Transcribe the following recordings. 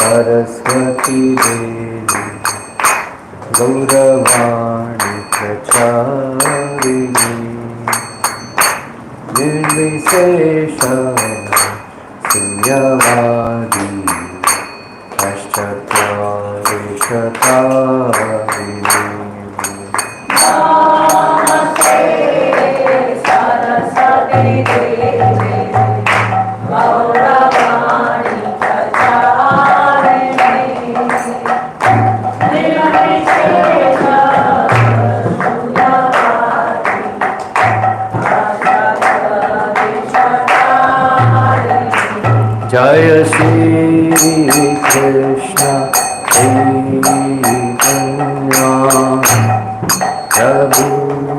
सरस्वती देवी गौरवाणी प्रचारिणी निर्विशेष शून्यवादी पाश्चात्यादिशतारिणी नमस्ते सरस्वती देवी गौरवाणी प्रचारिणी निर्विशेष शून्यवादी पाश्चात्यादिशतारिणी जय श्री कृष्ण चैतन्य प्रभु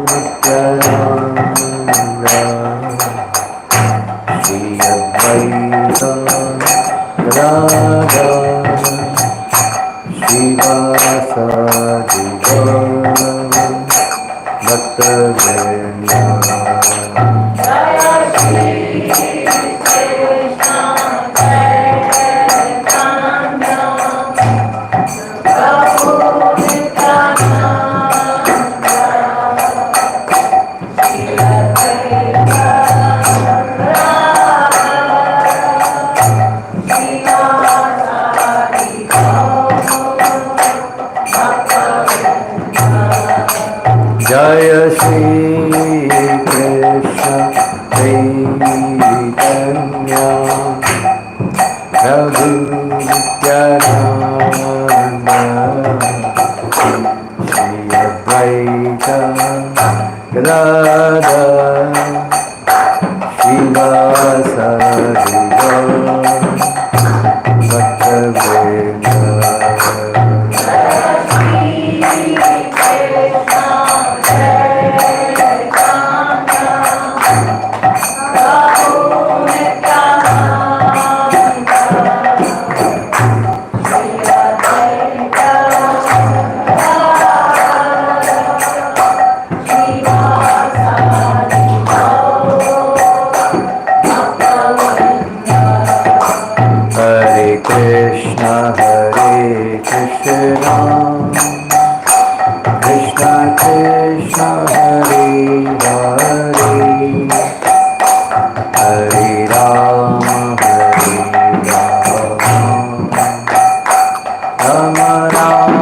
नित्यानंद श्री अद्वैत गदाधर श्रीवासादि भक्तवृंद जय श्री कृष्ण चैतन्य प्रभु नित्यानंद श्री अद्वैत श्रीवासादि जय श्री कृष्ण चैतन्य प्रभु Nityanand Shri Advaita Gadadhar श्रीवासादि भक्तवृंद Hare Krishna Krishna Krishna Hare Hare Hare Rama Rama Rama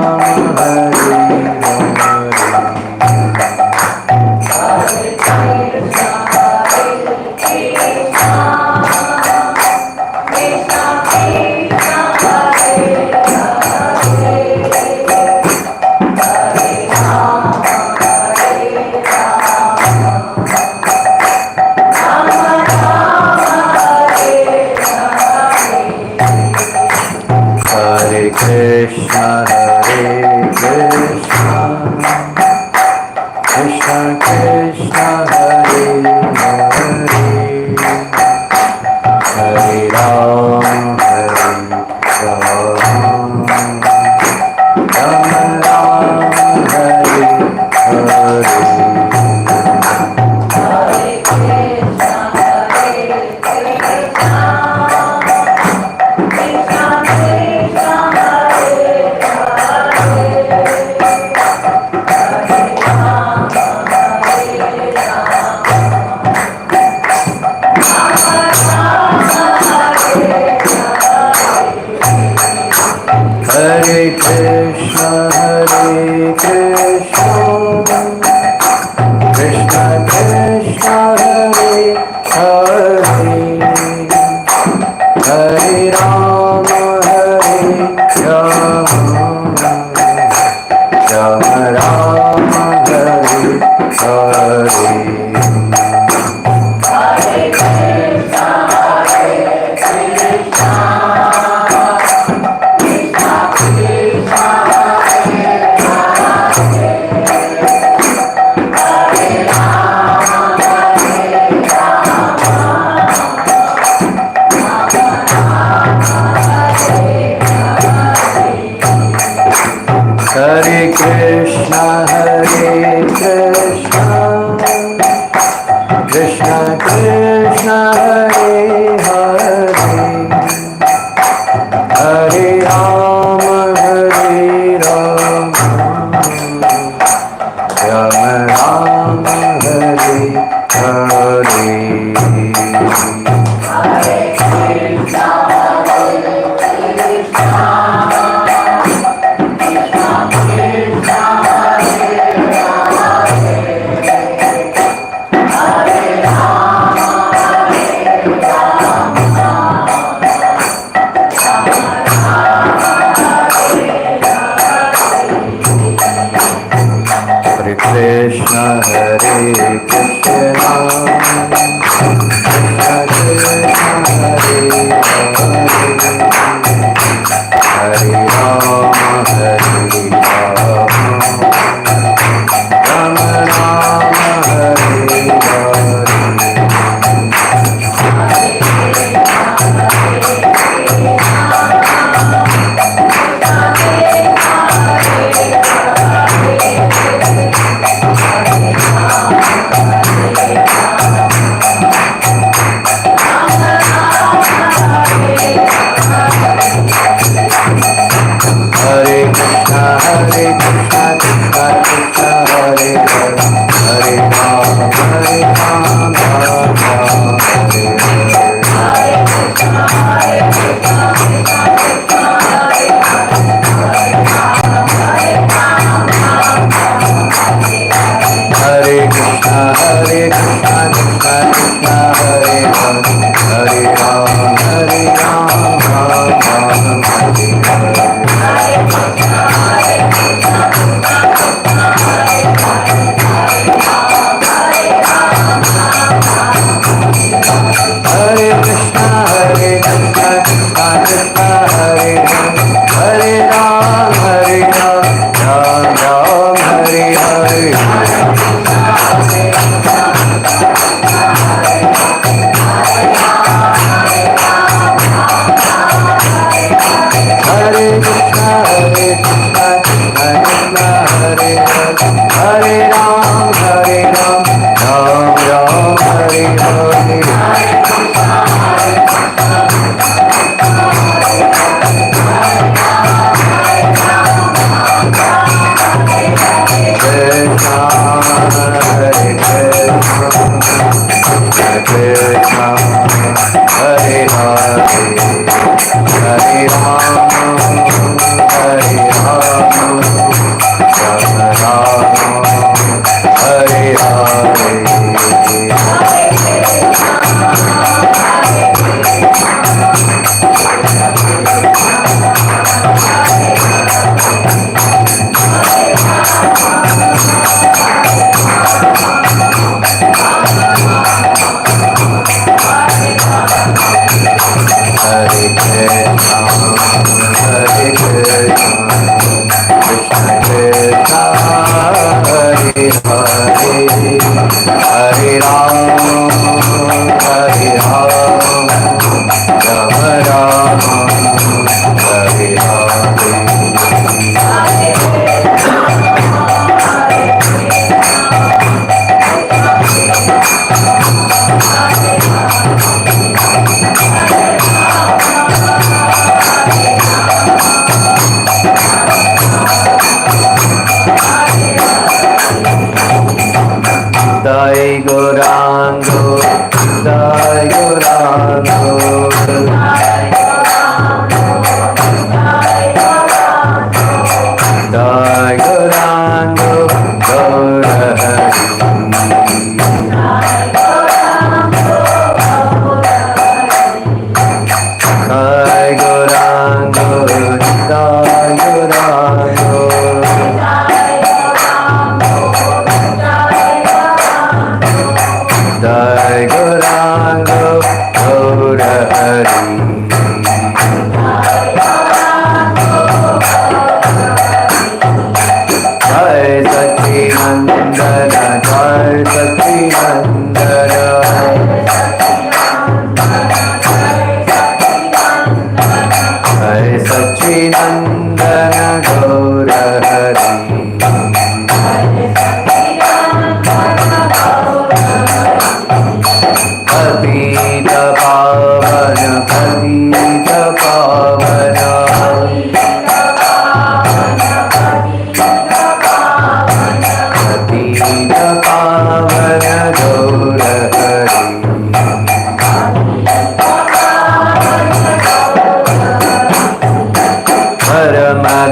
Hare Krishna Hare Krishna Krishna Krishna Hare Hare Hare Rama Rama Rama Hare Hare Hare Krishna Krishna Krishna Hare Hare Hare Rama Rama Rama Hare Hare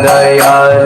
Dayal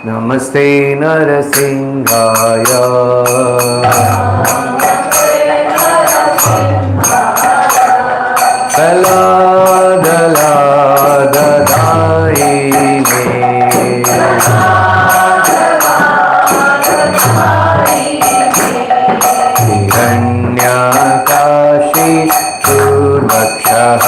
नमस्ते नरसिंहाय हिरण्यकाशी दुर्भक्षः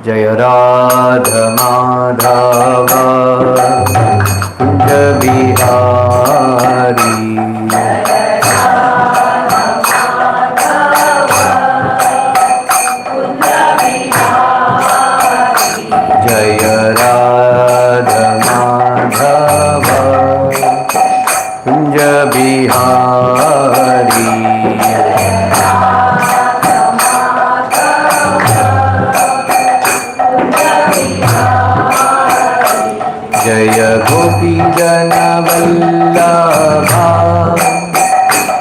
जय राधा माधव कुंज बिहारी जय राधा जय गोपीजनवल्लभा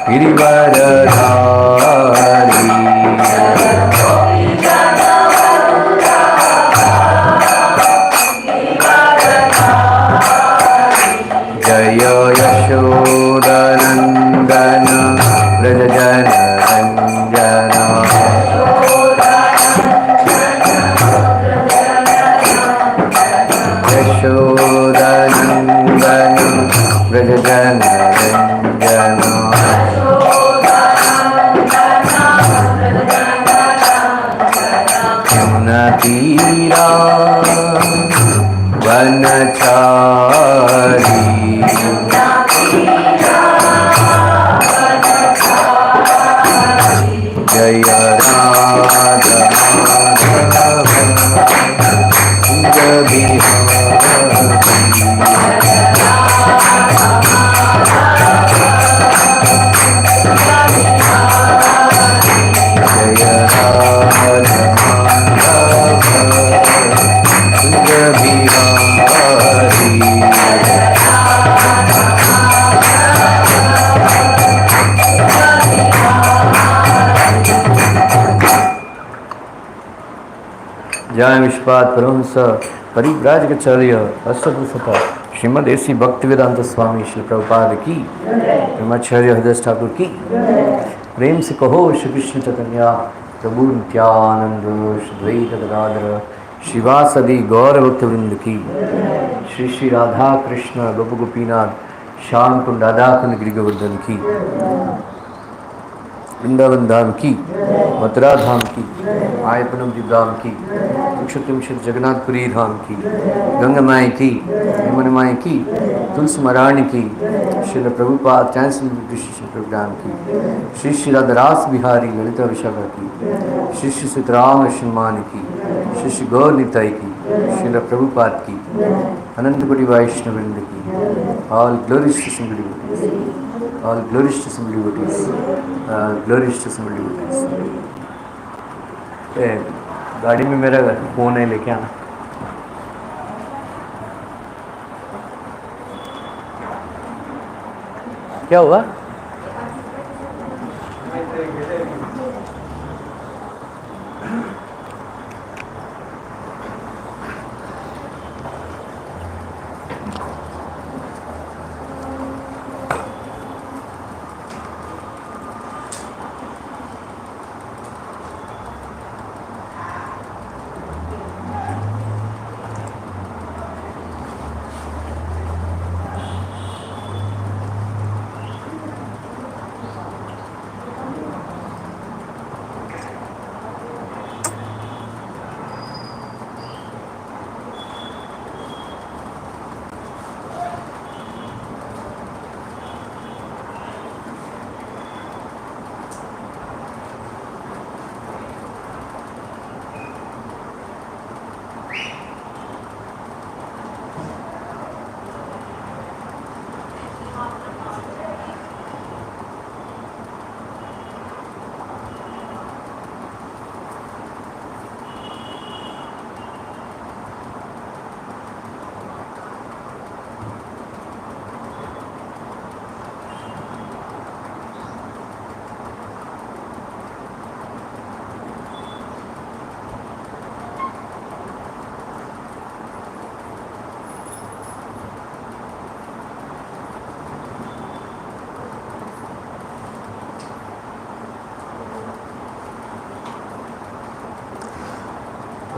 गिरिवरधारी जय यशोदनन्दन व्रजजनरञ्जन यशोदनन्दन व्रजजनरञ्जन यमुनातीरा वनचारी जय राधा माधव कुंज बिहारी जय राधा माधव कुंज बिहारी जय विश्वात परमहंस परिव्राजकाचार्य अष्टभुसता श्रीमद ऐसी भक्तिवेदांत स्वामी श्री प्रभुपाद की ब्रह्मचार्य हृदय ठाकुर की प्रेम से कहो श्री कृष्ण चैतन्य प्रभु नित्यानंद श्री द्वैत गदाधर शिवासदि गौर भक्तवृंद की श्री श्री राधा कृष्ण गोप गोपीनाथ श्याम कुंड राधा कुंड गिरि गोवर्धन की वृंदावन धाम की मथुरा धाम की आयपनम धाम की त्रिशत जगन्नाथपुरी धाम की गंगा माई की यमुना माई की तुलसी महारानी की श्रील प्रभुपाद कैंसल प्रोग्राम की श्री श्री राधारास बिहारी ललिता विशाखा की श्री श्री सीताराम लक्ष्मण की श्री श्री गौर निताई की श्रील प्रभुपाद की अनंत कोटि वैष्णववृंद की all glories to single devotees all glories to some devotees, glories to some devotees. गाड़ी में मेरा फोन है, लेके आना. क्या हुआ?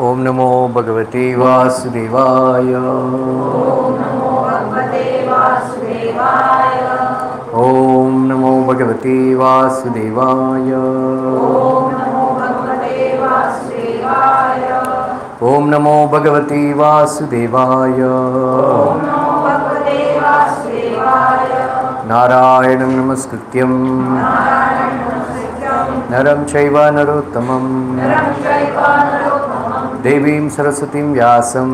ओम नमो भगवते वासुदेवाय. ओम नमो भगवते वासुदेवाय. ओम नमो भगवते वासुदेवाय. नारायणं नमस्कृत्यं नरं चैव नरोत्तमं देवीं सरस्वतीं व्यासं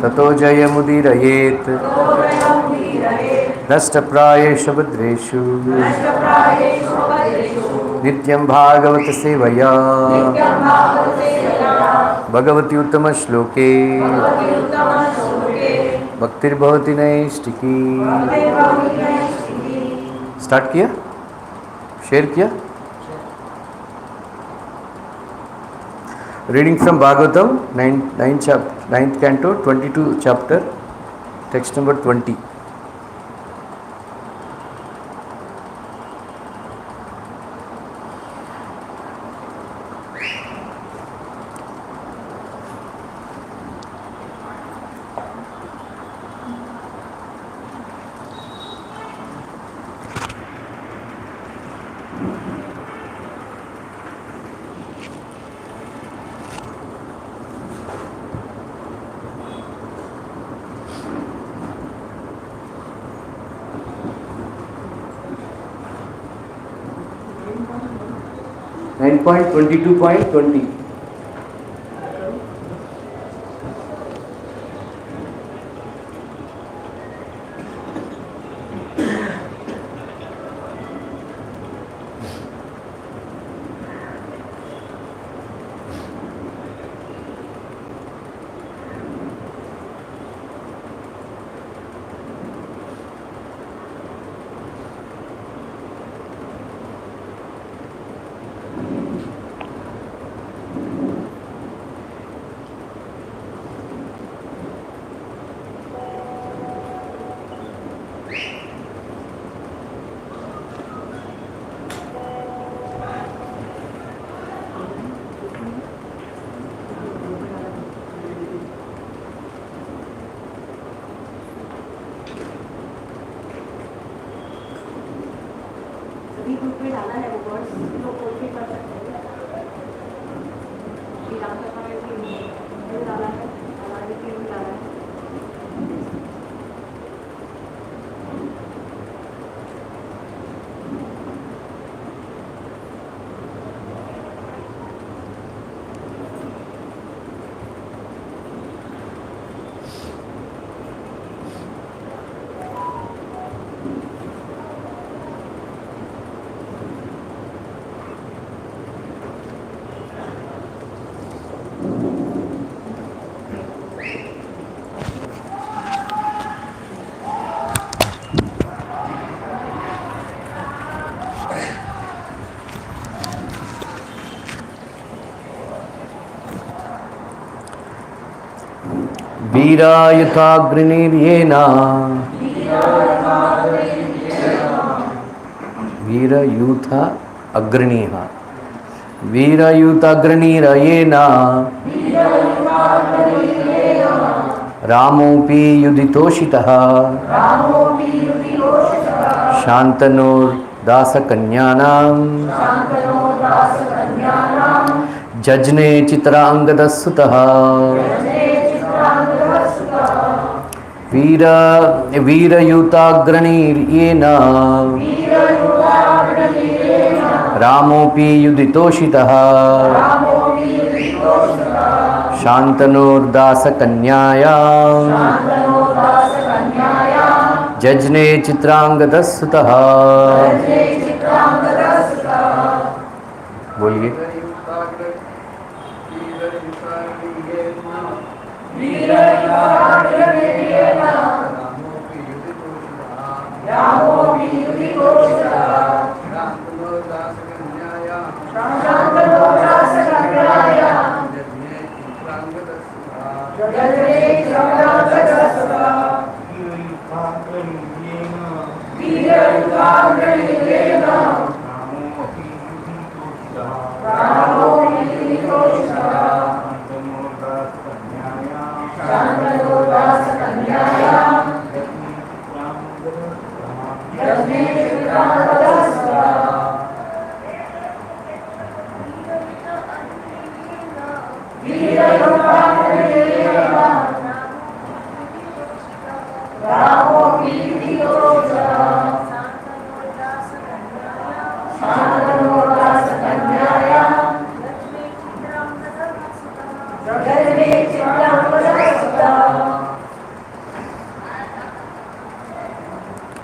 ततो जयमुदीरयेत्. नष्टप्रायेषु भद्रेषु नित्यं भागवत सेवया भगवती उत्तम श्लोके भगवति उत्तमश्लोके भक्तिर्भवति नैष्टिकी। भक्तिर्भवति नैष्टिकी। स्टार्ट किया, शेयर किया। Reading from Bhagavatam 9th canto 22 chapter, text number 20. Nine point 22.20. सभी ग्रुप में डाला है वो वर्ड्स, लोग कोई भी कर सकते हैं। श्री राम कथा में भी डाला है, हमारे भी डाला है। वीरायुताग्निर्येना वीरयूथ अग्रणीः वीरयूताग्रणीरयेना रामोऽपि युधितोषितः शान्तनोर्दासकन्यानां जज्ने चित्रांगदस्सुतः वीरयूताग्रणीर्येन रामोऽपि युधितोषितः शान्तनोर्दासकन्यायां जज्ने चित्रांगदस्सुतः। बोलिए।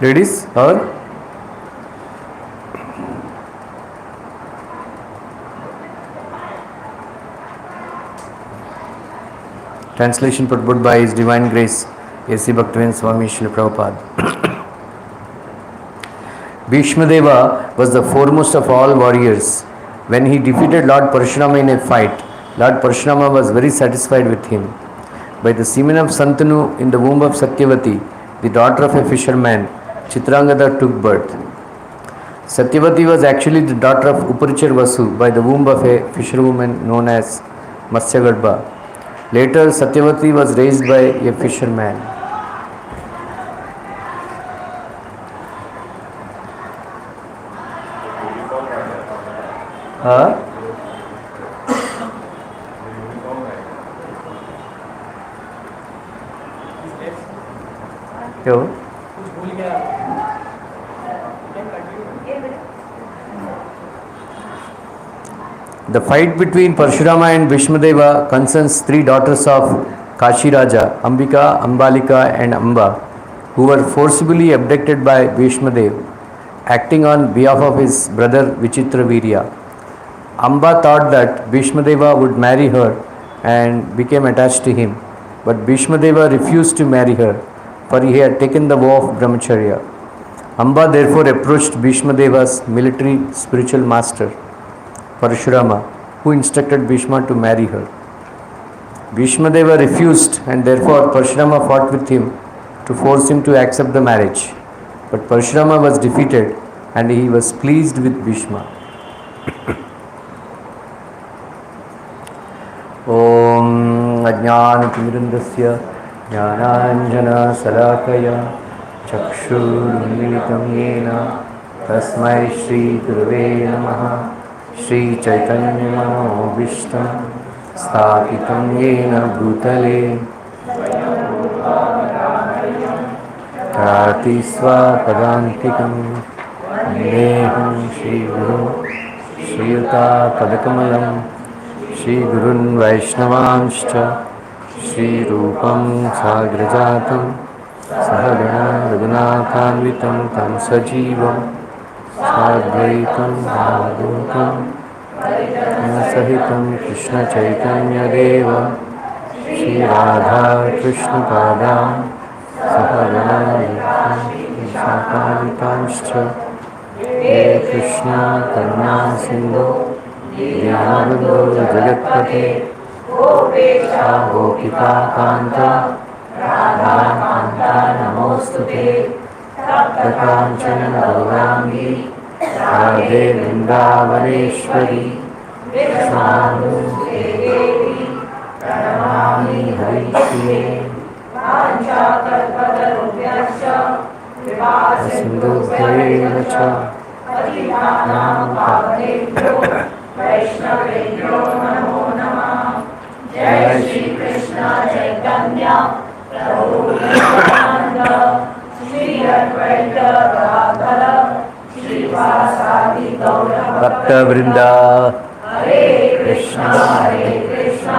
Ladies, और Translation put by His Divine Grace A.C. Bhaktivinoda Swami Srila Prabhupada. Bhishmadeva was the foremost of all warriors. When he defeated Lord Parashurama in a fight, Lord Parashurama was very satisfied with him. By the semen of Santanu in the womb of Satyavati, the daughter of a fisherman, Chitrangada took birth. Satyavati was actually the daughter of Uparichar Vasu by the womb of a fisherwoman known as Matsyagarbha. Later, Satyavati was raised by a fisherman. क्यों? The fight between Parashurama and Bhishmadeva concerns three daughters of Kashi Raja, Ambika, Ambalika and Amba, who were forcibly abducted by Bhishmadeva, acting on behalf of his brother Vichitra Virya. Amba thought that Bhishmadeva would marry her and became attached to him, but Bhishmadeva refused to marry her, for he had taken the vow of brahmacharya. Amba therefore approached Bhishmadeva's military spiritual master, Parashurama, who instructed Bhishma to marry her. Bhishmadeva refused, and therefore Parashurama fought with him to force him to accept the marriage. But Parashurama was defeated and he was pleased with Bhishma. Om Ajnanatimidandasya Jnananjana Salakaya Chakshurunmilitam Yena Tasmai Shri Gurave Namaha Shri Chaitanya Manobhishtam Sthapitam Yena Bhutale Krati Swapadantikam Neham Shri Guru Shri Yuta Padakamalam Shri Gurun Vaishnavanscha Shri Rupam Sagrajatam Sahagana Raghunathanvitam Tam Sajivam Sadvaitam Bhagavutam Sahitam Krishna Chaitanya Deva Shri Radha Krishna Padam Sahagana Sakamitanscha He Krishna Karuna Sindhu Dyanabandhu Jagatpate Gopika Kanta Radha Kanta Namostute Takanchana Gaurangi Radhe Vrindavaneshwari Vishnu Devi Pranamami Harishye Panchakalpatarubhyascha Sindhubhyevacha Patitanam Pavanebhyo Vaishnavebhyo Namo Namah Jai Shri Krishna Chaitanya Prabhu Nityananda Shri Advaita Gadadhara Shri Vasadi Gaura Bhakta Vrinda Hare Krishna Krishna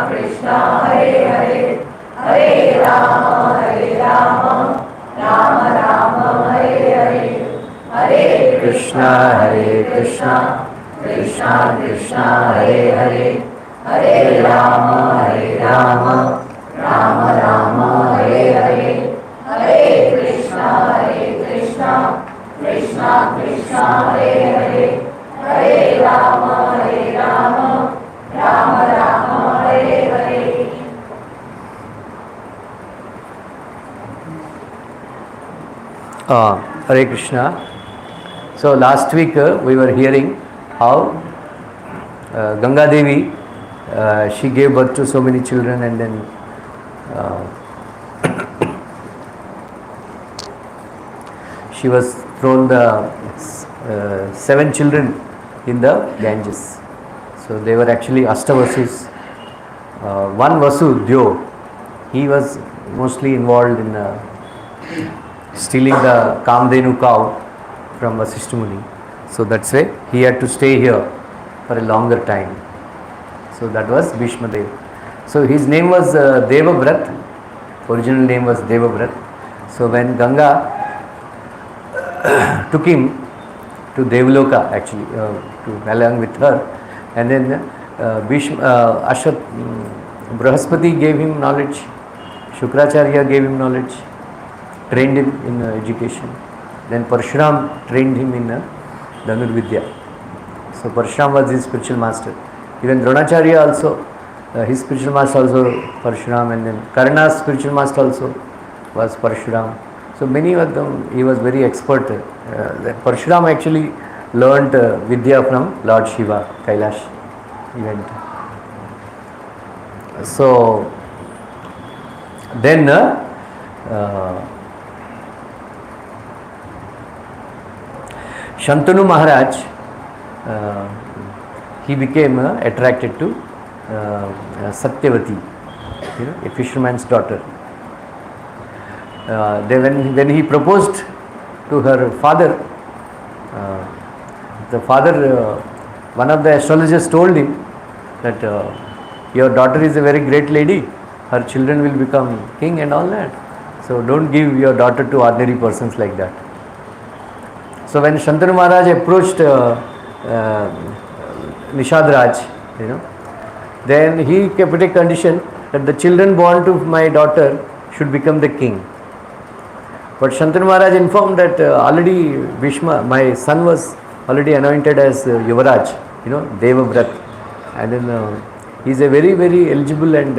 Krishna Hare Hare Hare Rama Rama Rama Hare Hare Hare Krishna Krishna Krishna Hare Hare Hare Rama Rama Rama Hare Hare Hare Krishna Krishna Krishna Hare Hare Hare Rama Rama Rama Hare Hare. Hare Krishna. So last week we were hearing how Ganga Devi, she gave birth to so many children, and then she was thrown the 7 children in the Ganges. So they were actually Ashtavasus. One Vasu, Dyo, he was mostly involved in stealing the Kamdenu cow from Vasishtha Muni. So that's why he had to stay here for a longer time. So that was Bhishmadev. So his name was Devabrat. Original name was Devabrat. So when Ganga took him to Devaloka, actually, to along with her, and then Brahaspati gave him knowledge, Shukracharya gave him knowledge, trained him in education. Then Parshuram trained him in Dhanurvidya. So Parshuram was his spiritual master. Even Dronacharya also, his spiritual master also Parshuram, and then Karna's spiritual master also was Parshuram. So many of them, he was very expert. Parshuram actually learnt Vidya from Lord Shiva, Kailash event. So then Shantanu Maharaj, he became attracted to Satyavati, a fisherman's daughter. When he proposed to her father, the father, one of the astrologers told him that your daughter is a very great lady, her children will become king and all that. So don't give your daughter to ordinary persons like that. So when Shantanu Maharaj approached Nishad Raj, then he kept a condition that the children born to my daughter should become the king. But Shantanu Maharaj informed that already Bhishma, my son, was already anointed as Yuvaraj, Devavrat, and then he is a very, very eligible and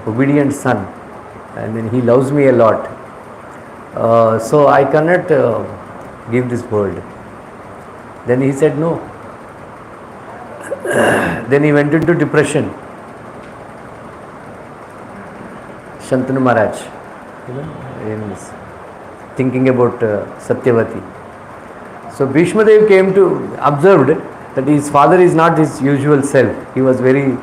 obedient son, and then he loves me a lot. So I cannot give this word. Then he said no. Then he went into depression. Shantanu Maharaj, thinking about Satyavati. So Bhishma Dev came to observed that his father is not his usual self. He was very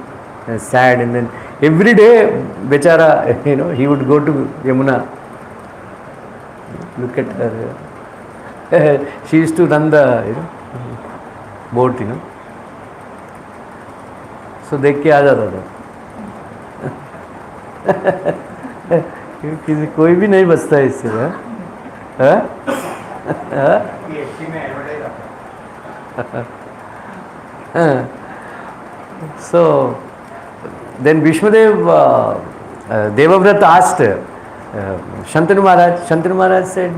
sad, and then every day, Bechara, he would go to Yamuna. Look at her. She used to run the boat, So देख के आ जाता था. किसी कोई भी नहीं बचता है इससे, So then Bhishmadev, Devavrat asked Shantanu Maharaj. Shantanu Maharaj said,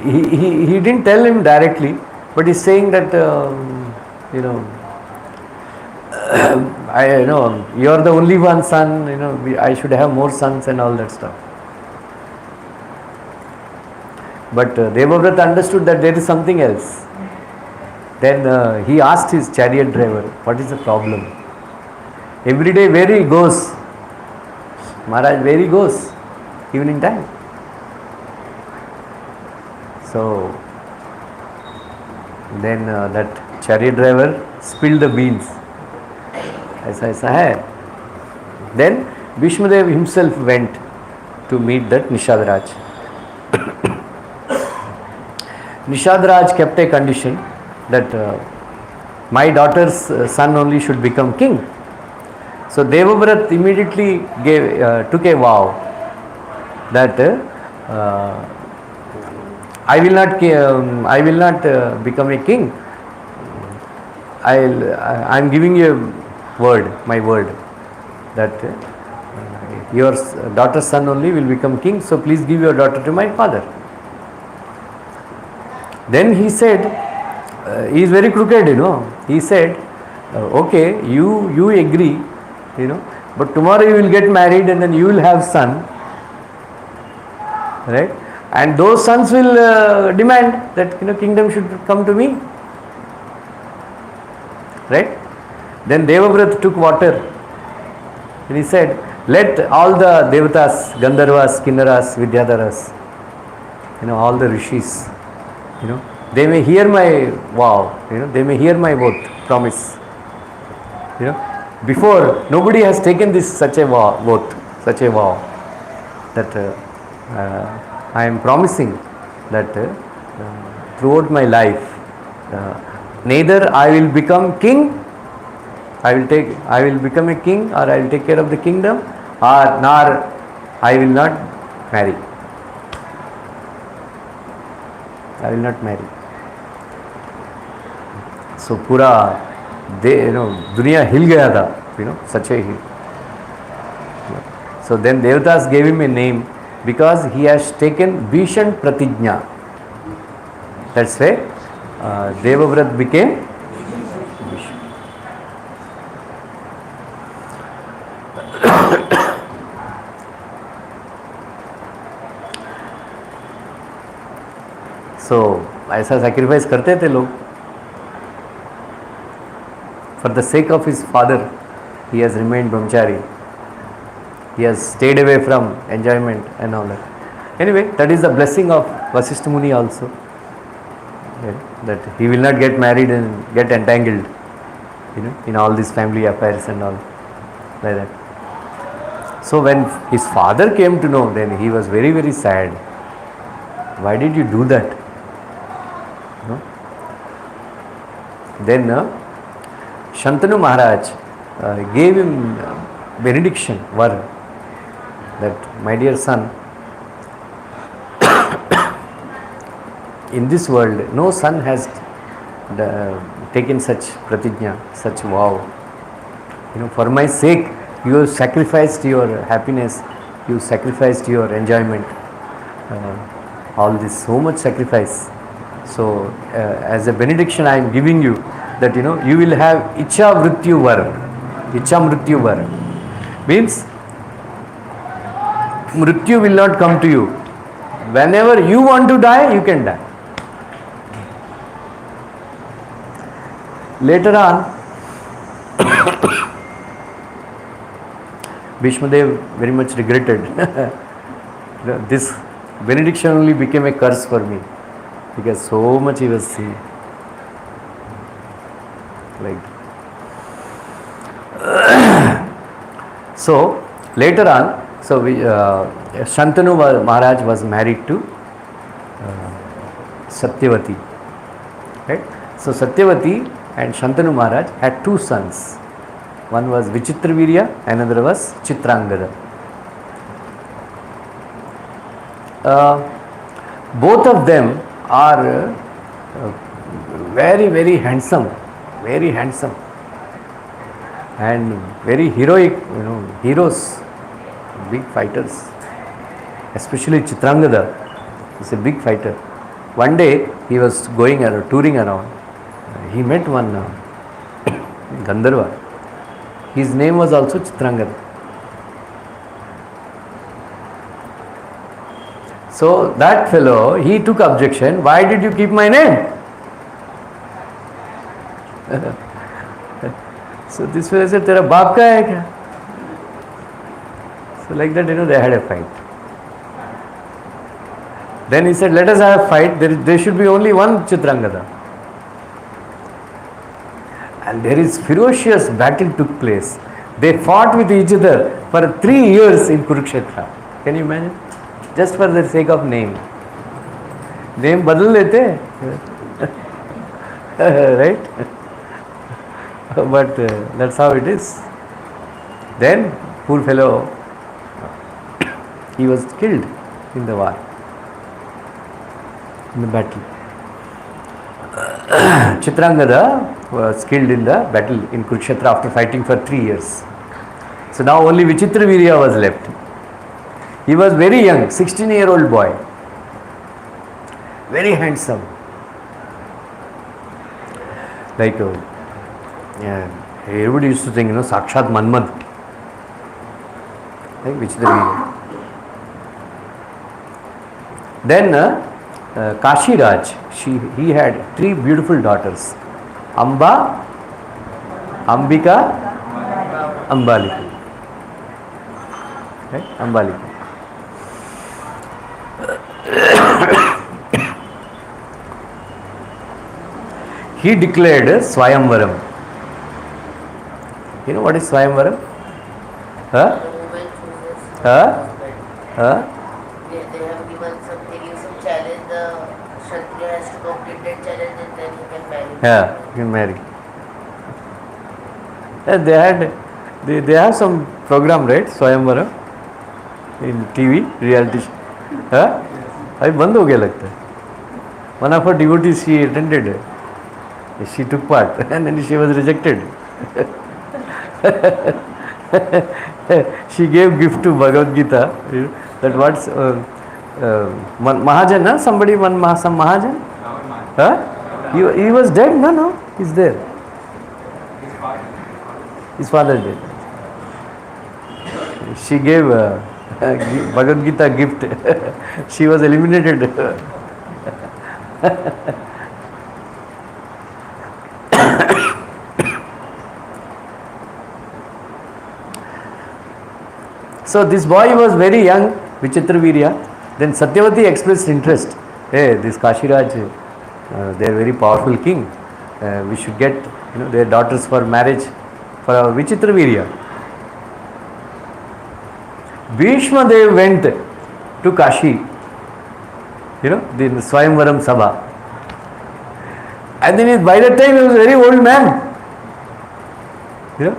he didn't tell him directly, but he's saying that you're the only one son, I should have more sons and all that stuff. But Devavrat understood that there is something else. Then he asked his chariot driver, what is the problem? Every day where he goes, Maharaj, where he goes, evening time. So then that chariot driver spilled the beans. ऐसा है. Then Bhishmadev himself went to meet that Nishad Raj. Nishad Raj kept a condition that my daughter's son only should become king. So Devavrat immediately took a vow that I will not become a king. I am giving you a word, my word, that your daughter's son only will become king. So please give your daughter to my father. Then he said, he is very crooked, He said, okay, you agree, but tomorrow you will get married and then you will have son, right? And those sons will demand that kingdom should come to me, right? Then Devavrat took water and he said, let all the devatas, Gandharvas, Kinnaras, Vidyadharas, all the rishis, they may hear my vow, they may hear my oath, promise. Before, nobody has taken such a vow, that I am promising that throughout my life, neither I will become king, I will become a king, or I will take care of the kingdom, or nor I will not marry. I will not marry. So पूरा दुनिया हिल गया था. such a hit. So then Devatas gave him a name because he has taken Bhishan Pratijna. That's why Devavrat became Bhishan. So ऐसा sacrifice करते थे लोग. For the sake of his father, he has remained brahmachari. He has stayed away from enjoyment and all that. Anyway, that is the blessing of Vasishtha Muni also. That he will not get married and get entangled, in all these family affairs and all like that. So when his father came to know, then he was very, very sad. Why did you do that? Then Shantanu Maharaj gave him benediction, var, that my dear son, in this world no son has taken such pratijna, such vow. For my sake you have sacrificed your happiness, you sacrificed your enjoyment, all this, so much sacrifice. So as a benediction I am giving you that you will have Icha Mrityu Var. Icha Mrityu Var means Mrityu will not come to you. Whenever you want to die, you can die. Later on, Bhishmadev very much regretted. This benediction only became a curse for me because so much he was seeing. Like so later on, Shantanu Maharaj was married to Satyavati, right? So Satyavati and Shantanu Maharaj had two sons. One was Vichitravirya, another was Chitrangada. Both of them are very, very handsome, and very heroic, heroes, big fighters. Especially Chitrangada is a big fighter. One day he was going around, touring around. He met one Gandharva. His name was also Chitrangada. So that fellow, he took objection. Why did you keep my name? So this fellow said, Tera baap ka hai kya? So like that, they had a fight. Then he said, let us have a fight. There should be only one Chitrangada. And there is ferocious battle took place. They fought with each other for 3 years in Kurukshetra. Can you imagine? Just for the sake of name. Name badal lete. Right? But that's how it is. Then, poor fellow, he was killed in the war, in the battle. Chitrangada was killed in the battle in Kurukshetra after fighting for 3 years. So now only Vichitravirya was left. He was very young, 16-year-old boy, very handsome. Like everybody used to think, Sakshat Manmad, like Vichitravirya. Then Kashiraj, he had 3 beautiful daughters, Amba, Ambika, Ambalika. Right? Ambalika. He declared Swayamvaram. You know what is Swayamvaram? Huh? The woman chooses Huh? husband. Huh? They have given some challenge. The Kshatriya has to complete that challenge and then he can marry. Yeah, you can marry. Yeah, they have some program, right? Swayamvaram in TV, reality. Huh? अभी बंद हो गया लगता है. One of her devotees, she attended. She took part and then she was rejected. she gave gift to Bhagavad Gita. That what's Mahajan? Huh? Somebody, some Mahajan? Huh? He was dead? No, he's there. His father did. She gave Bhagavad Gita gift. She was eliminated. So this boy was very young, Vichitravirya. Then Satyavati expressed interest. Hey, this Kashiraj, they are very powerful king. We should get their daughters for marriage for our Vichitravirya. Bhishma Dev went to Kashi, the Swayamvaram Sabha. And then by that time he was a very old man.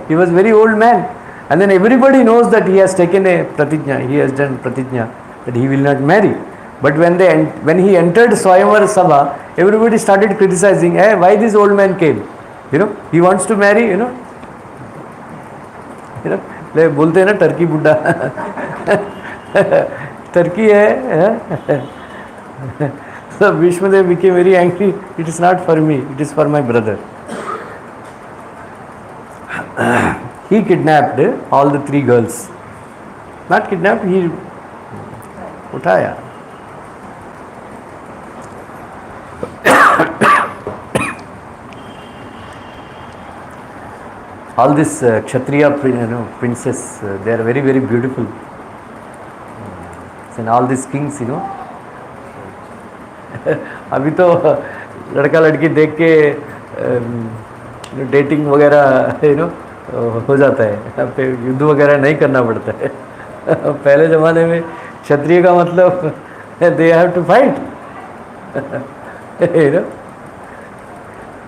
He was very old man. And then everybody knows that he has taken a pratijna, he has done pratijna that he will not marry. But when he entered Swayamvar Sabha, everybody started criticizing, hey, why this old man came? He wants to marry, बोलते हैं ना Turkey बुड्ढा Turkey है. So Bhishmadev became very angry. It is not for me, it is for my brother. He kidnapped all the 3 girls. Not kidnapped, he उठाया. All this Kshatriya princess, they are very, very beautiful. And all these kings, अभी तो लड़का लड़की देख के dating वगैरह हो जाता है. अब पे युद्ध वगैरह नहीं करना पड़ता है. पहले ज़माने में क्षत्रिय का मतलब they have to fight.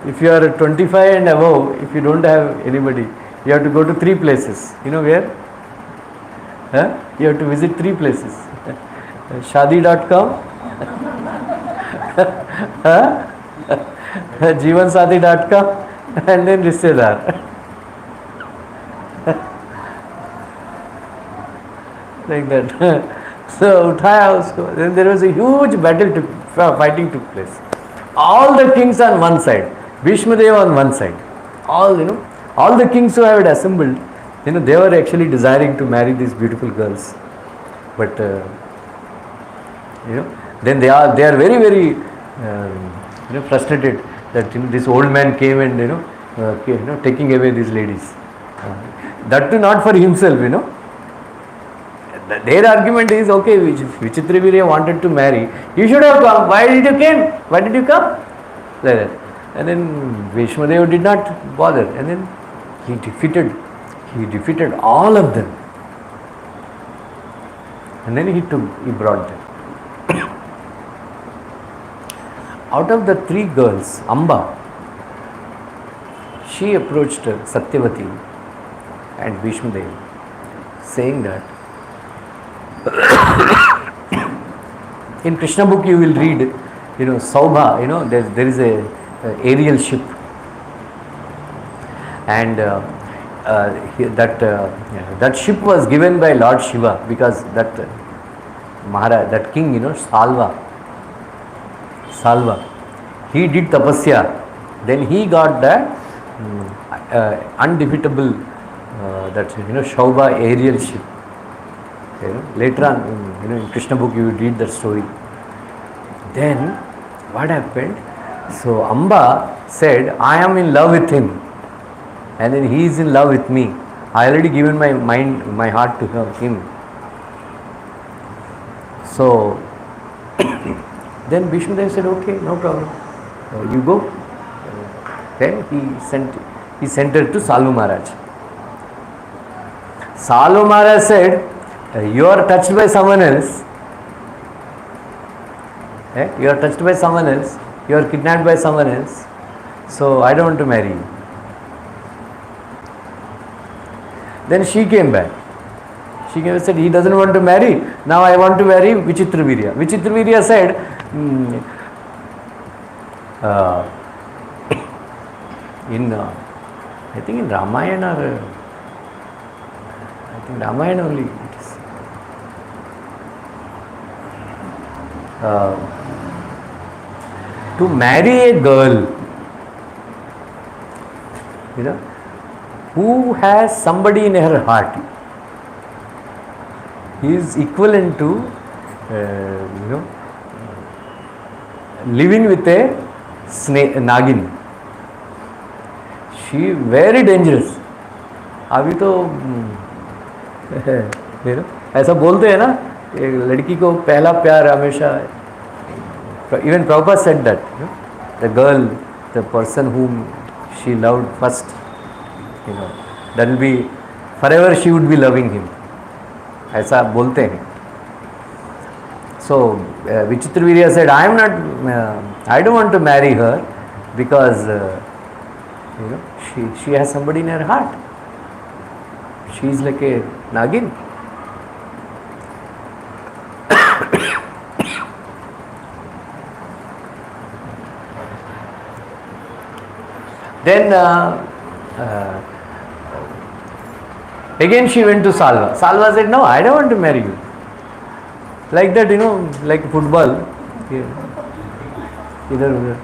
If you are 25 and above, if you don't have anybody, you have to go to 3 places. You know where? You have to visit 3 places. Shadi.com, Jeevansaathi.com, and then Rishtedar. Like that. So उठाया उसको. Then there was a huge battle fighting took place. All the kings on one side, Bhishmadev on one side. All the kings who had assembled, they were actually desiring to marry these beautiful girls. But then they are very, very frustrated that this old man came and taking away these ladies. That too not for himself. Their argument is, okay, Vichitravirya wanted to marry, you should have come. Why did you came? Why did you come? Like that. And then Bhishmadev did not bother. And then he defeated all of them. And then he brought them. Out of the 3 girls, Amba, she approached Satyavati and Bhishmadev, saying that in Krishna book you will read, Saubha, there is a aerial ship, and that ship was given by Lord Shiva because that Maharaj, that king, Salva, he did tapasya. Then he got that undefeatable Saubha aerial ship. Later on, in Krishna book you will read that story. Then what happened? So Amba said, I am in love with him, and then he is in love with me. I already given my mind, my heart to him. So then Bhishmadev said, okay, no problem, you go. Then he sent her to Salu Maharaj. Salu Maharaj said, you are touched by someone else. You are touched by someone else. You are kidnapped by someone else. So I don't want to marry you. Then she came back. She came and said, he doesn't want to marry. Now I want to marry Vichitravirya. Vichitravirya said, I think in Ramayana or In Ramayana only it is. To marry a girl, who has somebody in her heart, is equivalent to living with a snake, nagin. She very dangerous. अभी तो ऐसा बोलते हैं ना, एक लड़की को पहला प्यार हमेशा, even Prabhupada said that, the girl, the person whom she loved first, that will be forever she would be loving him. ऐसा बोलते हैं. So Vichitravirya said, I don't want to marry her because she has somebody in her heart. She is like a nagin. Then again she went to Salva. Salva said, no, I don't want to marry you. Like that, like football. Either उधर.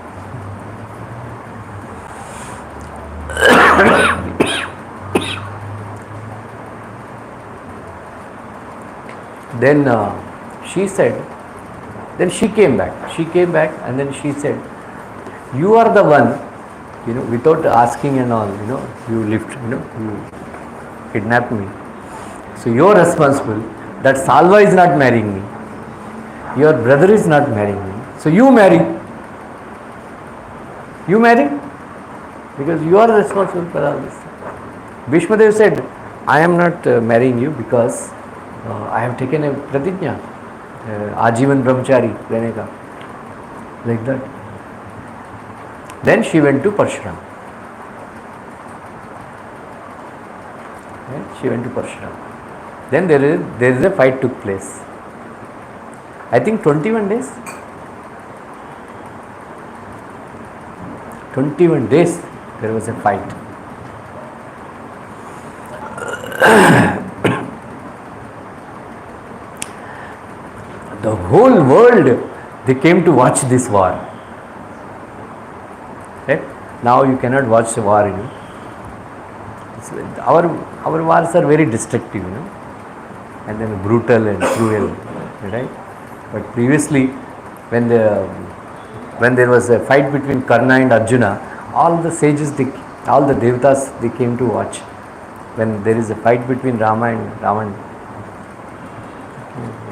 Then she said, then she came back. She came back and then she said, you are the one, without asking and all, you kidnapped me. So you are responsible that Salva is not marrying me. Your brother is not marrying me. So you marry. You marry. Because you are responsible for all this. Bhishmadev said, I am not marrying you because I have taken a pratijna, Ajivan Brahmachari रहने का, like that. Then she went to Parshuram. She went to Parshuram. Then there is a fight took place. I think 21 days. 21 days there was a fight. The whole world, they came to watch this war. Right? Now you cannot watch the war, Our wars are very destructive, and then brutal and cruel, right? But previously, when there was a fight between Karna and Arjuna, all the sages, all the devatas, they came to watch. When there is a fight between Rama and Ravan,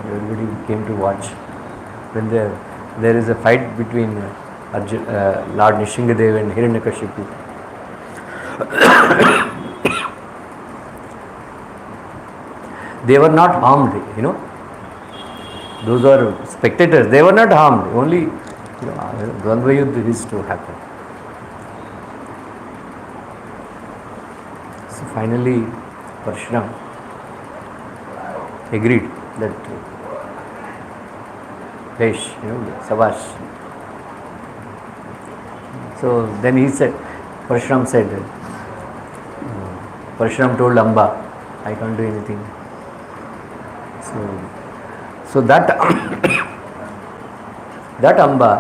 everybody came to watch. When there is a fight between Lord Nishingadev and Hiranyakashipu, they were not harmed, Those are spectators. They were not harmed. Only Dvandva Yuddha used to happen. So finally, Parshuram agreed that Desh, Sabash. So then he said, Parshuram said, Parshuram told Amba, I can't do anything. So that that Amba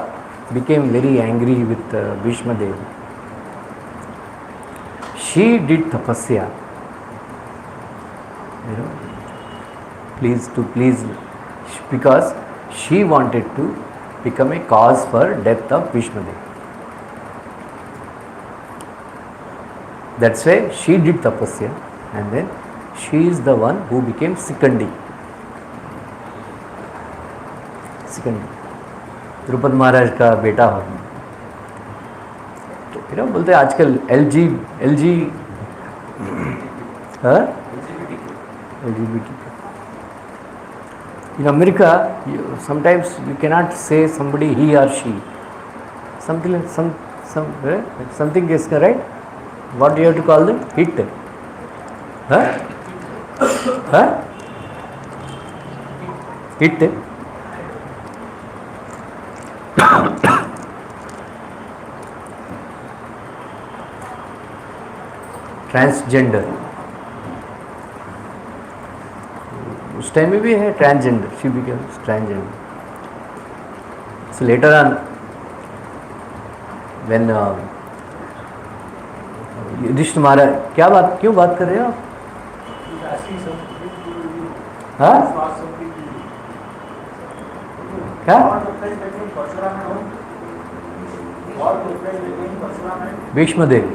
became very angry with Bhishmadev. She did tapasya, please, because she wanted to become a cause for death of Bhishmadev. That's why she did tapasya, and then she is the one who became Sikandi. Drupad महाराज का बेटा हो, तो बोलते हैं आजकल LGBT in America sometimes you cannot say somebody he or she, something like something is right. What do you have to call them? Hit. Hit. Transgender. उस time में भी है transgender, she became transgender. So later on, when Yudhishthira Maharaj, क्या बात, क्यों बात कर रहे हो आप? हाँ क्या? Bhishmadev.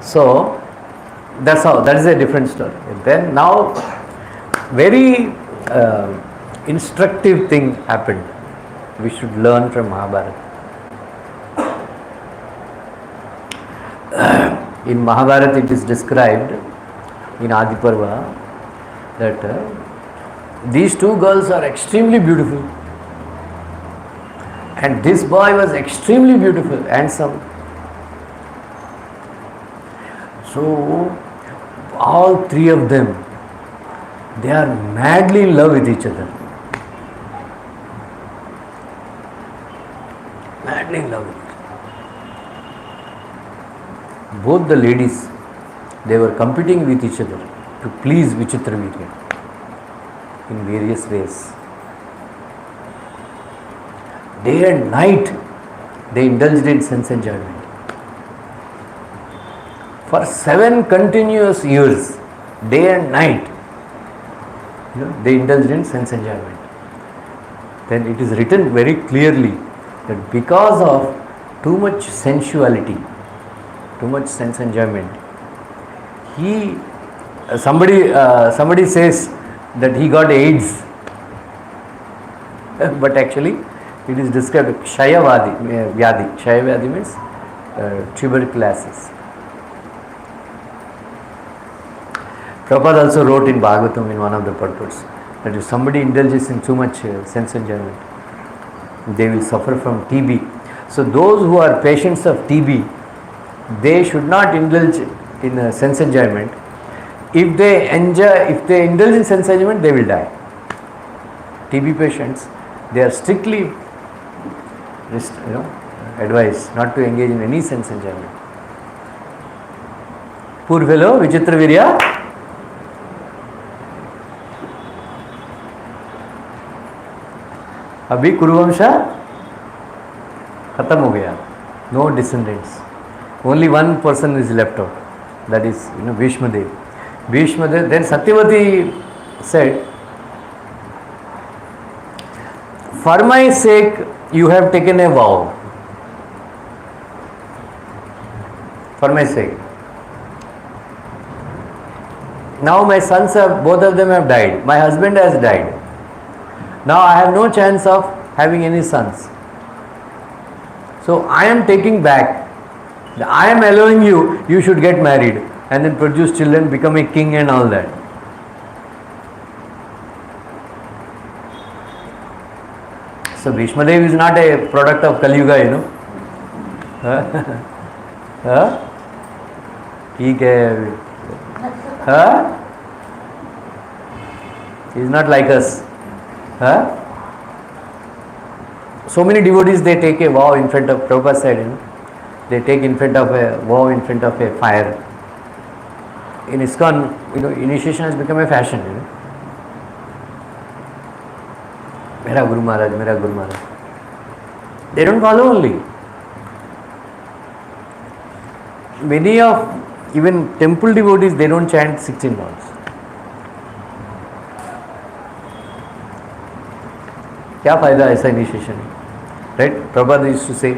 So that's how, that is a different story. And then now very instructive thing happened. We should learn from Mahabharata. In Mahabharata it is described in Adi Parva that these two girls are extremely beautiful and this boy was extremely beautiful, handsome. So all three of them, they are madly in love with each other. Madly in love with each other. Both the ladies, they were competing with each other to please Vichitravirya in various ways. Day and night they indulged in sense enjoyment. For 7 continuous years, day and night, they indulged in sense enjoyment. Then it is written very clearly that because of too much sensuality, too much sense enjoyment, somebody says that he got AIDS, but actually it is described Kshaya Vyadhi. Kshaya Vyadhi means tuberculosis. Prabhupada also wrote in Bhagavatam in one of the purports that if somebody indulges in too much sense enjoyment, they will suffer from TB. So those who are patients of TB, they should not indulge in sense enjoyment. If they indulge in sense enjoyment, they will die. TB patients, they are strictly advised not to engage in any sense enjoyment. Poor fellow, Vichitravirya. अभी कुरुवंश खत्म हो गया. No descendants. Only one person is left out. That is, Bhishmadev. Then Satyavati said, for my sake you have taken a vow. For my sake. Now my sons both of them have died. My husband has died. Now I have no chance of having any sons. So I am taking back. I am allowing you should get married and then produce children, become a king and all that. So Bhishmadev is not a product of Kali Yuga, ठीक है. He is not like us. So many devotees, they take a vow in front of, Prabhupada said, they take in front of a vow in front of a fire. In ISKCON, initiation has become a fashion. Mera Guru Maharaj, Mera Guru Maharaj. They don't follow only. Many of even temple devotees, they don't chant 16 rounds. क्या फायदा ऐसा initiation, right? Prabhupada used to say,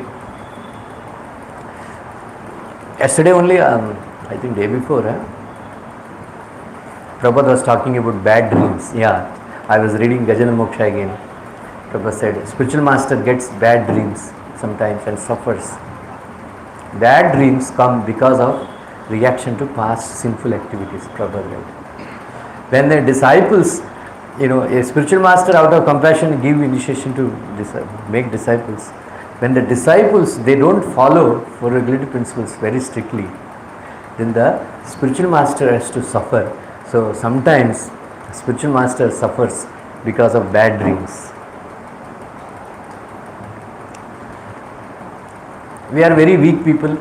yesterday only, I think day before, Prabhupada was talking about bad dreams. Yeah, I was reading Gajana Moksha again. Prabhupada said, spiritual master gets bad dreams sometimes and suffers. Bad dreams come because of reaction to past sinful activities, Prabhupada said. When the disciples, a spiritual master out of compassion give initiation to make disciples. When the disciples, they don't follow four regulative principles very strictly, then the spiritual master has to suffer. So sometimes spiritual master suffers because of bad dreams. we are very weak people,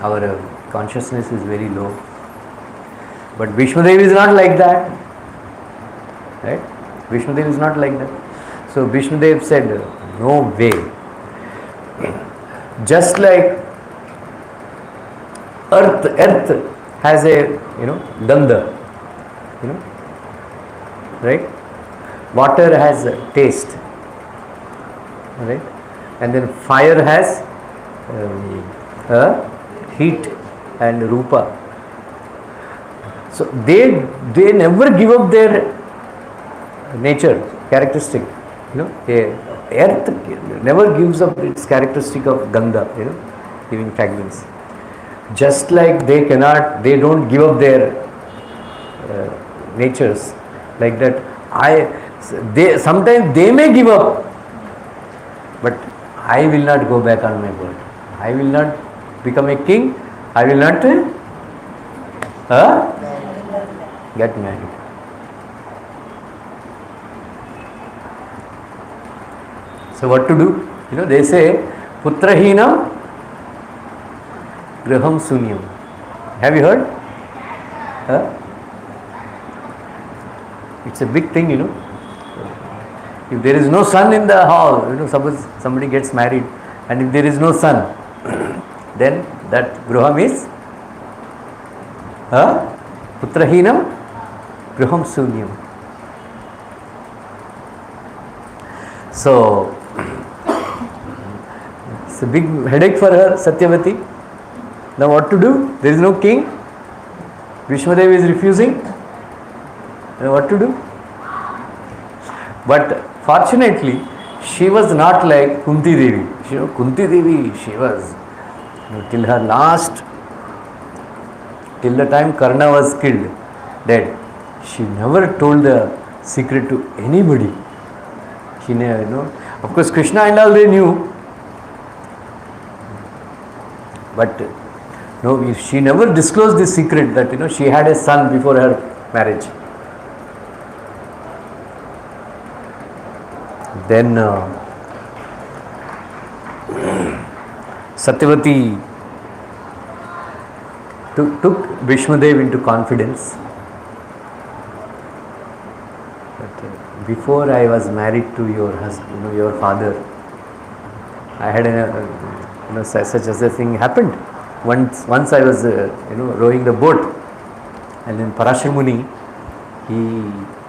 our consciousness is very low. But Vishnudev is not like that, right? Vishnudev is not like that. So Vishnudev said, no way. Just like earth has a, gandha, right? Water has a taste, right? And then fire has heat and rupa. So they never give up their nature, characteristic. Earth never gives up its characteristic of gandha, giving fragrance. Just like they don't give up their natures like that. Sometimes they may give up, but I will not go back on my word. I will not become a king. I will not get married. So what to do? They say, putrahina graham sunyam. Have you heard? It's a big thing, If there is no son in the hall, suppose somebody gets married, and if there is no son, then that graham is putrahinam graham sunyam. So it's a big headache for her, Satyavati. Now what to do? There is no king. Vishnudev is refusing. Now what to do? But fortunately, she was not like Kunti Devi. Kunti Devi, she was till her last, till the time Karna was killed, dead. She never told the secret to anybody. She never, Of course, Krishna and all they knew, but she never disclosed this secret that she had a son before her marriage. Then Satyavati took Vishnudev into confidence. But before I was married to your husband, your father, I had such as a thing happened. Once I was rowing the boat, and then Parashar Muni,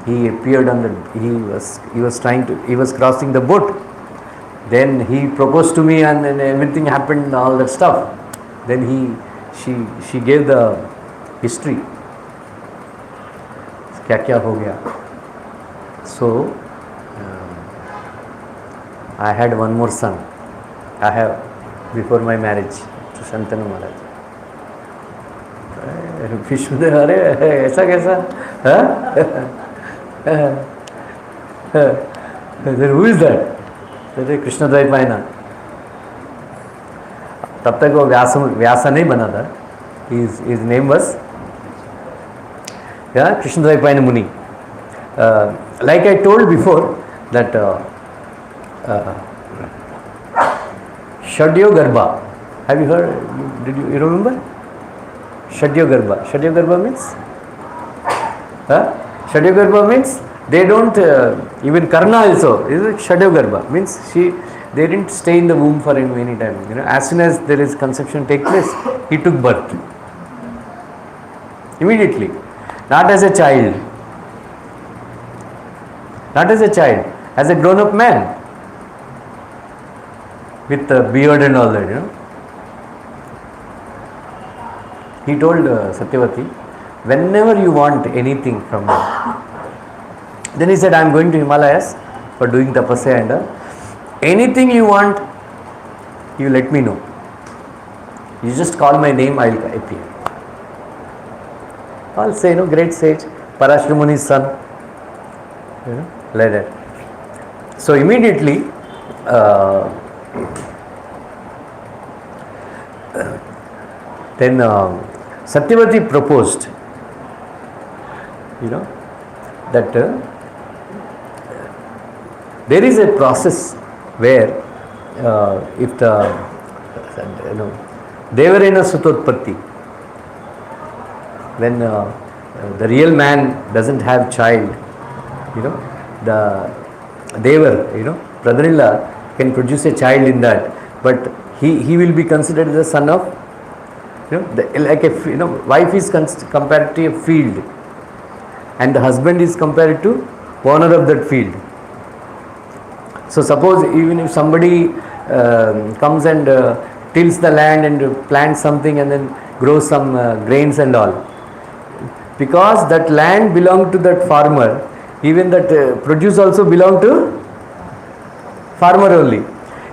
he appeared on the, he was crossing the boat. Then he proposed to me, and then everything happened, all that stuff. Then she gave the history. क्या हो गया? So I had one more son. I have before my marriage to Shantanu Maharaj. Vishnudev, अरे ऐसा कैसा? Then who is that? Krishna Dvaipayana. तब तक वो व्यासा नहीं बना था. His name was Krishna Dvaipayana Muni. Like I told before that Shadyo Garbha. Have you heard? You remember? Shadyo Garbha. Shadyo Garbha means? Shadyo Garbha means they don't, even Karna also, is it Shadyo Garbha? Means they didn't stay in the womb for any time. As soon as there is conception take place, he took birth. Immediately. Not as a child. Not as a child. As a grown up man. With a beard and all that, He told Satyavati, whenever you want anything from me. Then he said, I am going to Himalayas for doing tapasya and anything you want, you let me know. You just call my name, I will appear. I'll say, great sage, Parashar Muni's son. Like that. So immediately, then Satyavati proposed, that there is a process where if the Devarena Sutotpatti. When the real man doesn't have child, the Devar, brother-in-law can produce a child in that, but he will be considered the son of, like a, wife is compared to a field, and the husband is compared to owner of that field. So suppose even if somebody comes and tills the land and plants something and then grows some grains and all, because that land belonged to that farmer, even that produce also belong to farmer only.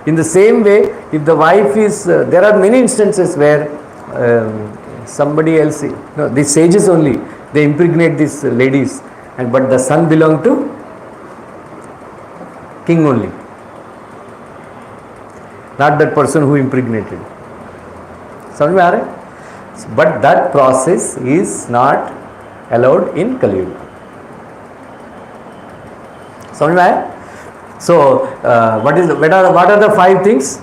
In the same way, if the wife is, there are many instances where somebody else, these sages only, they impregnate these ladies, but the son belong to king only, not that person who impregnated. समझ में आ रहा है? But that process is not allowed in Kali Yuga. समझ में आया? So what are the five things?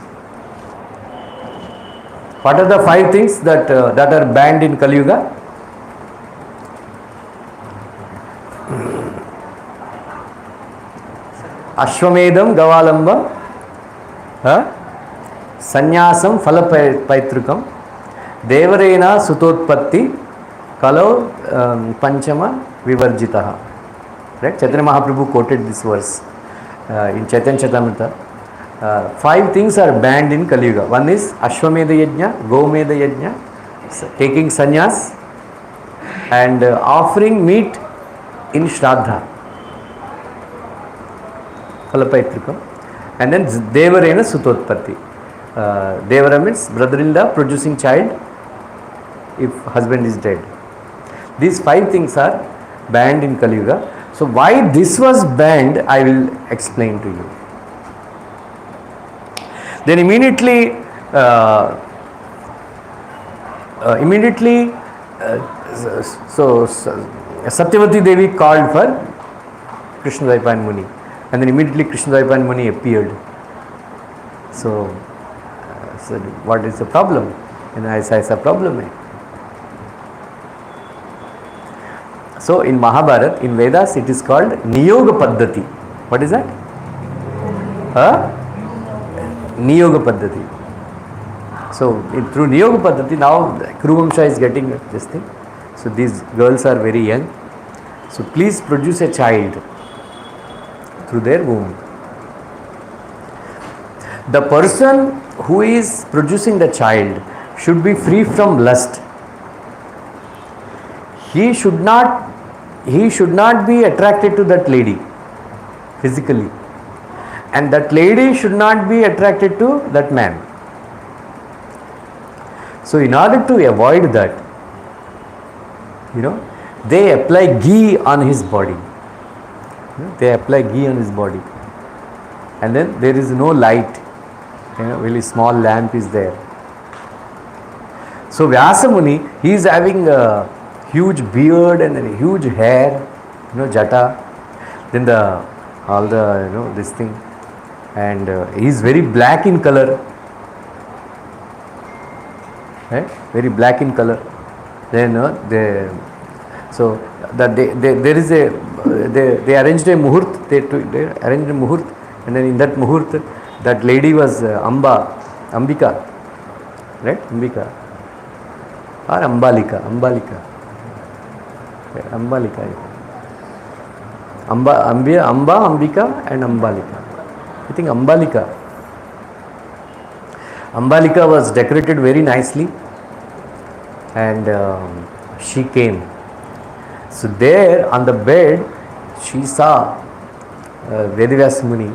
What are the five things that are banned in Kali Yuga? Ashwamedham Gavalamba, Sannyasam Falapaitrukam, Devarena Sutotpatti, Kalau Panchama Vivarjitaha. Right? Chaitanya Mahaprabhu quoted this verse in Chaitanya Charitamrita. Five things are banned in Kali Yuga. One is Ashwamedha Yajna, Gomedha Yajna, taking sannyas, and offering meat in Shraddha. Falapaitrukam. And then Devarena Sutotpatti. Devara means brother-in-law producing child if husband is dead. These five things are banned in Kali Yuga. So why this was banned, I will explain to you. Then immediately so Satyavati Devi called for Krishna Dvaipayan Muni, and then immediately Krishna Dvaipayan Muni appeared. So what is the problem? And I say, it's a problem. So in Mahabharat, in Vedas, it is called Niyoga Paddhati. What is that? Niyoga Paddhati. So through Niyoga Paddhati, now Kruvamsha is getting this thing. So these girls are very young. So please produce a child through their womb. The person who is producing the child should be free from lust. He should not be attracted to that lady physically, and that lady should not be attracted to that man. So in order to avoid that, they apply ghee on his body. They apply ghee on his body, and then there is no light. Really small lamp is there. So Vyasa Muni, he is having a huge beard and a huge hair, jata. Then this thing, and he is very black in color. Right? Very black in color. Then they arranged a muhurt. They arranged a muhurt, and then in that muhurt, that lady was Ambika, right? Ambika or Ambalika. Ambika and Ambalika. I think Ambalika. Ambalika was decorated very nicely, and she came. So there on the bed, she saw Vedavyasa Muni,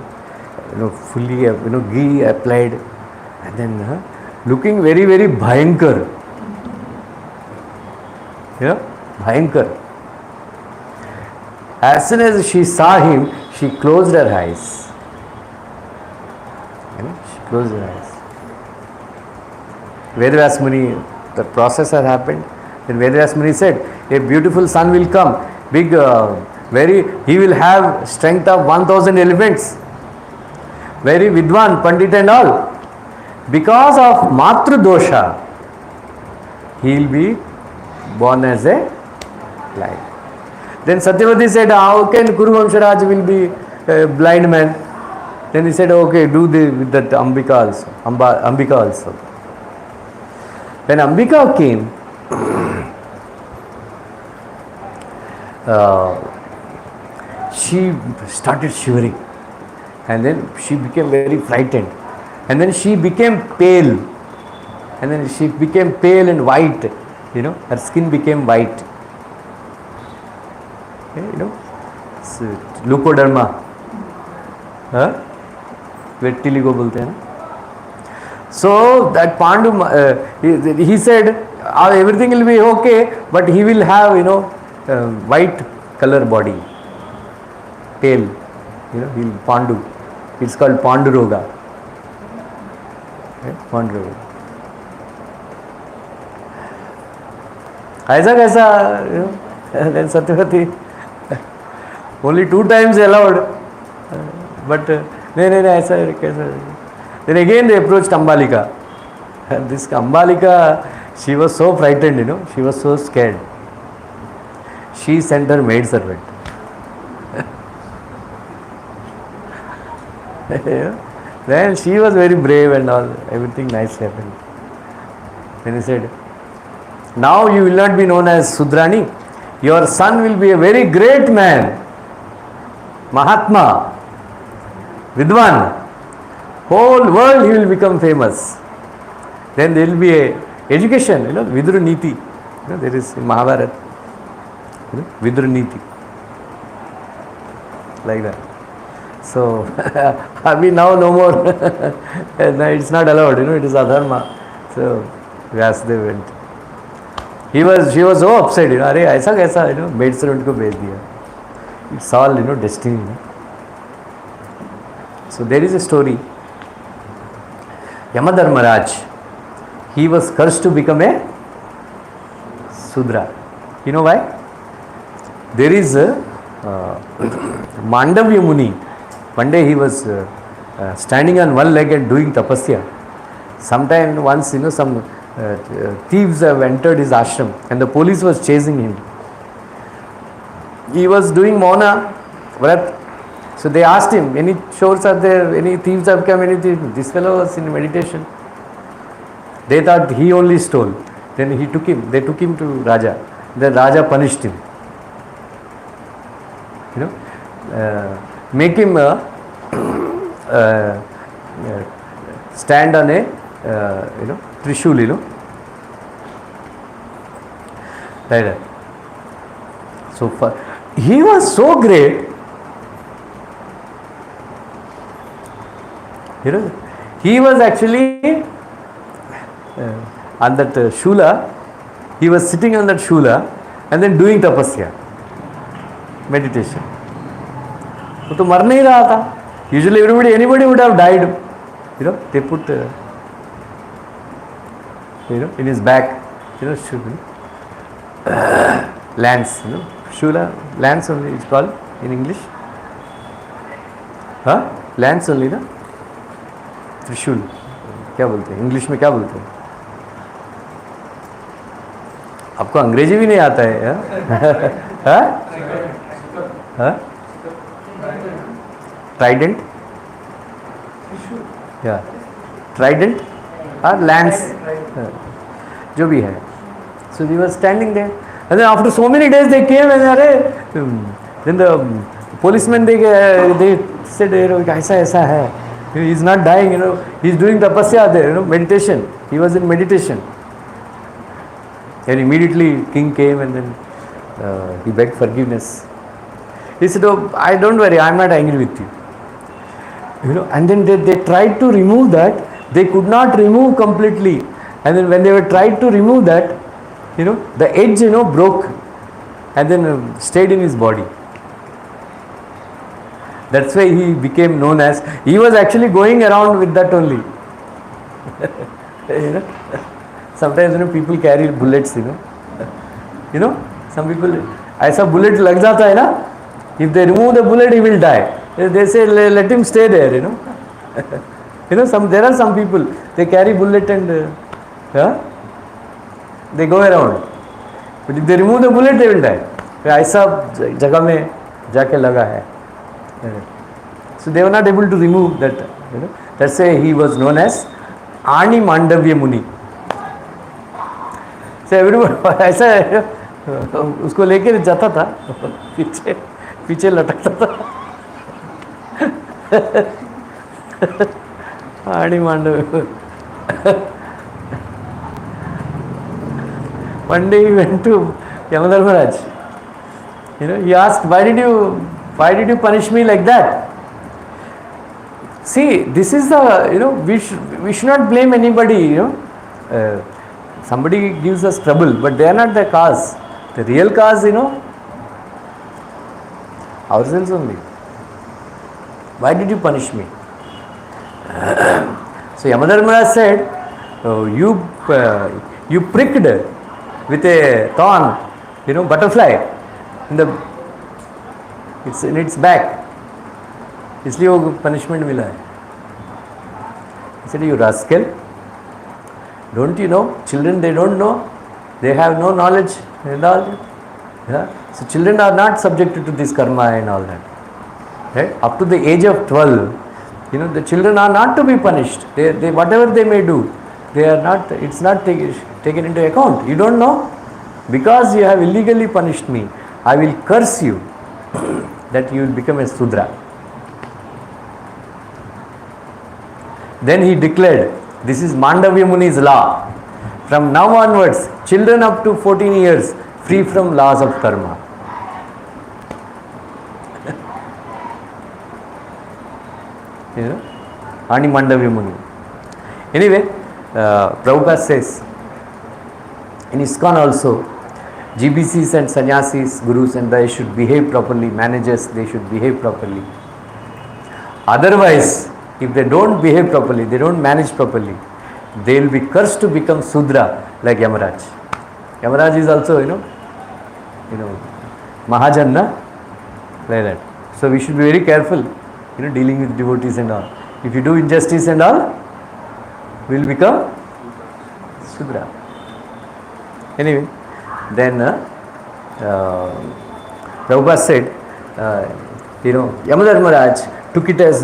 fully, ghee applied, and then looking very, very bhayankar. Bhayankar. As soon as she saw him, she closed her eyes. She closed her eyes. Vedavyasa Muni, the process had happened. Then Vedavyasa Muni said, a beautiful son will come, big, he will have strength of 1000 elephants. Very Vidwan, Pandit and all. because of Matru dosha, he will be born as a blind. Then Satyavati said, how can Kuru Vamsharaj will be a blind man? Then he said, okay, do with that Ambika also. Ambika also. When Ambika came, she started shivering, and then she became very frightened, and then she became pale, and then she became pale and white, her skin became white, leukoderma, वेट्टिलिगो बोलते हैं ना. So that Pandu, he said, everything will be okay, but he will have, white color body, pale, he'll Pandu. It's called Panduroga. Panduroga. ऐसा कैसा, then Satyavati, only 2 times allowed, but नहीं ऐसा कैसा. Then again they approached Ambalika. And this Ambalika, she was so frightened, she was so scared. She sent her maid servant. Then she was very brave and all, everything nice happened. Then he said, now you will not be known as Sudrani, your son will be a very great man, Mahatma, Vidwan. Whole world he will become famous. Then there will be a education, Vidru Niti. There is Mahabharat, Vidru Niti. Like that. So, Abhi now no more. No, it's not allowed, it is adharma. So, Vyasdev went. She was so upset, अरे ऐसा कैसा, maid servant को भेज दिया. It's all, destiny. So, there is a story. Yamadharmaraj, he was cursed to become a Sudra. You know why? There is a Mandavya Muni. One day he was standing on one leg and doing tapasya. Sometime once, some thieves have entered his ashram and the police was chasing him. He was doing Mauna Vrat. So they asked him, any chores are there, any thieves have come, anything. This fellow was in meditation. They thought he only stole. Then they took him to Raja. Then Raja punished him. Make him stand on a, trishul, like that. So far, he was so great. He was actually on that shula, he was sitting on that shula and then doing tapasya, meditation. वो तो मर नहीं रहा था. Usually anybody would have died. They put, in his back, lance, shula, lance only it's called in English. Lance only, ना? त्रिशूल क्या बोलते हैं इंग्लिश में, क्या बोलते हैं? आपको अंग्रेजी भी नहीं आता है? ट्राइडेंट, या ट्राइडेंट और लैंस, जो भी है. So they were standing there, and then after so many days they came and then the policemen they said, ऐसा है. He is not dying, he is doing tapasya there, meditation. He was in meditation. And immediately king came and then he begged forgiveness. He said, oh, I don't worry, I am not angry with you. And then they tried to remove that. They could not remove completely. And then when they were tried to remove that, the edge, broke and then stayed in his body. That's why he became known as, he was actually going around with that only. Sometimes people carry bullets, some people, ऐसा bullet लग जाता है ना, if they remove the bullet he will die. They say let him stay there, there are some people, they carry bullet and they go around. But if they remove the bullet, they will die. ऐसा जगह में जाके लगा है. So they were not able to remove that. That's why he was known as Ani Mandavya Muni. So everyone ऐसा उसको लेके जाता था, पीछे लटकता था. Ani Mandavya. One day he went to Yamadharmaraj. He asked, why did you punish me like that? See, this is the, we should not blame anybody, somebody gives us trouble, but they are not the cause. The real cause, ourselves only. Why did you punish me? So Yamadharmaraj said, you pricked with a thorn, butterfly in its back. इसलिए वो punishment मिला है. He said, you rascal, don't you know? Children, they don't know. They have no knowledge and all. Yeah? So children are not subjected to this karma and all that. Right? Up to the age of 12, the children are not to be punished. They whatever they may do, they are not. It's not taken into account. You don't know, because you have illegally punished me, I will curse you that you will become a Sudra. Then he declared, this is Mandavya Muni's law. From now onwards, children up to 14 years free from laws of karma. Ani Mandavya Muni. Anyway, Prabhupada says, in ISKCON also, GBCs and sannyasis, gurus, and they should behave properly, managers, they should behave properly. Otherwise, if they don't behave properly, they don't manage properly, they will be cursed to become Sudra like Yamaraj. Yamaraj is also, Mahajanna, like that. So we should be very careful, dealing with devotees and all. If you do injustice and all, we will become Sudra. Anyway, then Prabhupada said, Yamadharmaraj took it as,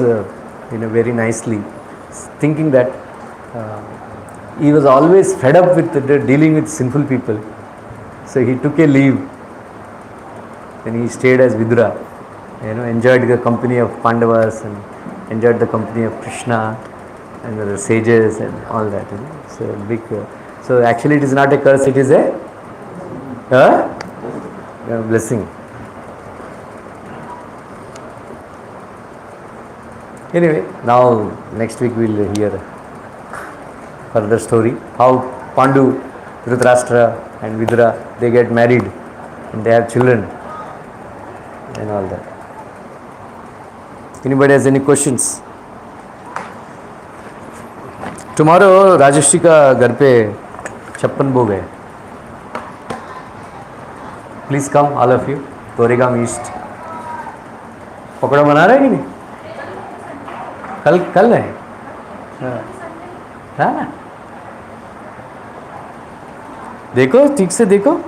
very nicely, thinking that he was always fed up with dealing with sinful people. So he took a leave. Then he stayed as Vidura, enjoyed the company of Pandavas and enjoyed the company of Krishna and the sages and all that. So big. So actually, it is not a curse; it is a blessing. Anyway, now next week we will hear further story how Pandu, Dhritarashtra and Vidura, they get married and they have children and all that. Anybody has any questions? Tomorrow Rajashri का घर पे 56 भोग है. Please come, all of you. Goregaon East. Pakora बना रहे हैं कि नहीं? कल है. हाँ. देखो ठीक से देखो.